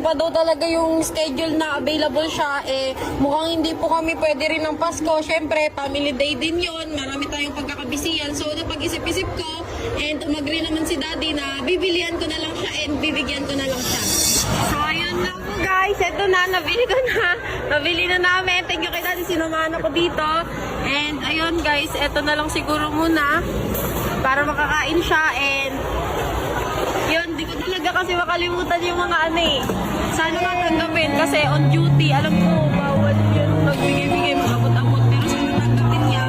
iba daw talaga yung schedule na available siya. Eh, mukhang hindi po kami pwede rin ng Pasko. Siyempre, family day din yun. Marami tayong pagkakabisiyan. So, napag-isip-isip ko, and umagri naman si daddy na bibilihan ko na lang siya and bibigyan ko na lang siya. So, ayun na po guys. Ito na, nabili ko na. Nabili na namin. Thank you kay daddy, sinamahan ako dito. And ayun guys, ito na lang siguro muna para makakain siya. And yun, di ko talaga kasi makalimutan yung mga ano eh. Sana nga tanggapin kasi on duty, alam ko, bawal yun magbigay-bigay, mag-abot-abot. Pero sana tanggapin niya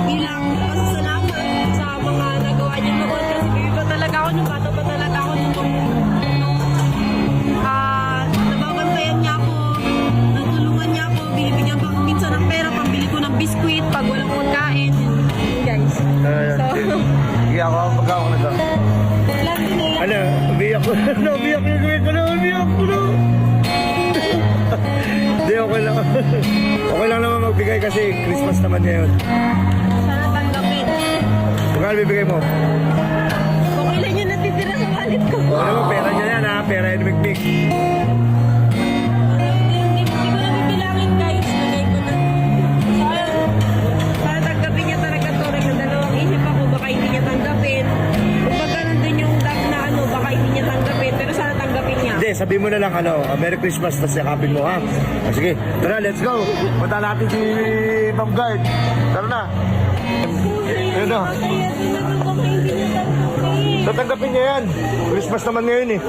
bilang pasasalamat sa mga nagawa niya noon. Kasi baby pa talaga ako nung bata pa talaga ako nung nababantayan niya ako, natulungan niya ako, binibigyan pa minsan ng pera, pambili ko ng biskuit pag walang pagkain. Yun guys. So, Iyak ako pagka ako nag ano, umiyak ko na, umiyak ko na. Hindi, okay lang. Okay lang naman magbigay kasi Christmas naman ngayon. sana tanggapin. Magkano bibigay mo? Kung ilan yung natitira sa wallet ko. Ano mo, pera niya yan ha, pera yan mikmik. Hindi ko na bibilangin guys. Lagay ko na. Para tanggapin niya talaga to. Nagdadalawang isip ako. Baka hindi niya tanggapin. Kumbaga nandun yung dam na ano. Baka hindi niya tanggapin. Pero sana tanggapin niya. Hindi, sabihin mo na lang ano, Merry Christmas, tapos yakapin mo ha. Sige, tara, let's go. Punta natin si Ma'am Guard. Tara na. Ayun na. Kaya sinabi ko kay hindi niya tanggapin. Tatanggapin niya yan. Christmas naman ngayon eh.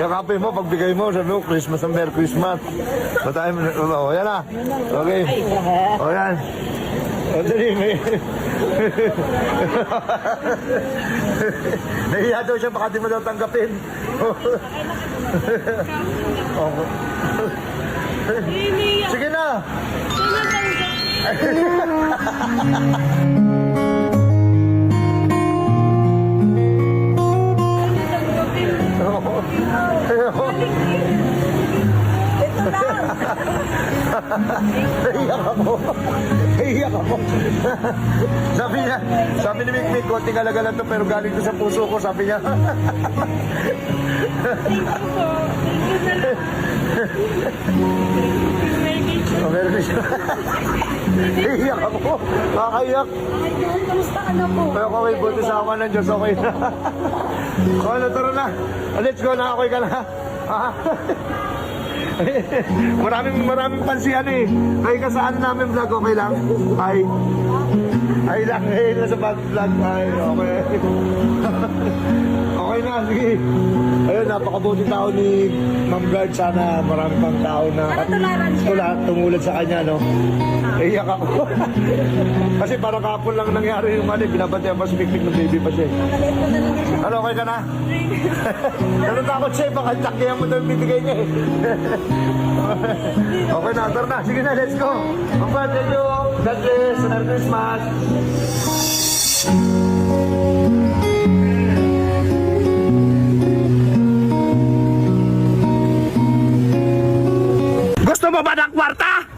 Yakapin mo, pagbigay mo, sabi mo, Christmas ang Merry Christmas. Matay mo, o yan na. Okay. O yan. O dali, may... Nahiya daw siya, baka di mo daw tanggapin. Sige na. Sana tanggapin. Ito lang. Naiyak ako. Naiyak ako. Sabi ni Mikmik, konting alaga lang to pero galing ko sa puso ko, sabi niya. Thank you po. Thank you na lang. Oh, meron din siya. Naiyak ako. Nakakaiyak. Kamusta ka na po? Pero kung may buti sa awan ng Diyos, okay na. O ano, tara na. Let's go na, okay ka na. Ha? maraming pansihan eh. Ay ka saan namin vlog, okay lang? Ay lang, nasa vlog. Ay, okay. Okay na, sige. Ayun, napakabuti tao ni Ma'am Guard. Sana marami pang tao na Tularan siya. tumulad sa kanya, no? Iyak ako. Kasi parang kapon lang nangyari yung mali. Binabantayan pa si Mikmik ng baby pa siya. Nakaliit ko na lang siya. Ano, okay ka na? Natakot siya, baka takyahan mo daw yung bibigay niya eh. Okay na, tara na. Sige na, let's go. Mama, thank you. God bless. Merry Christmas. Gusto mo ba ng kwarta?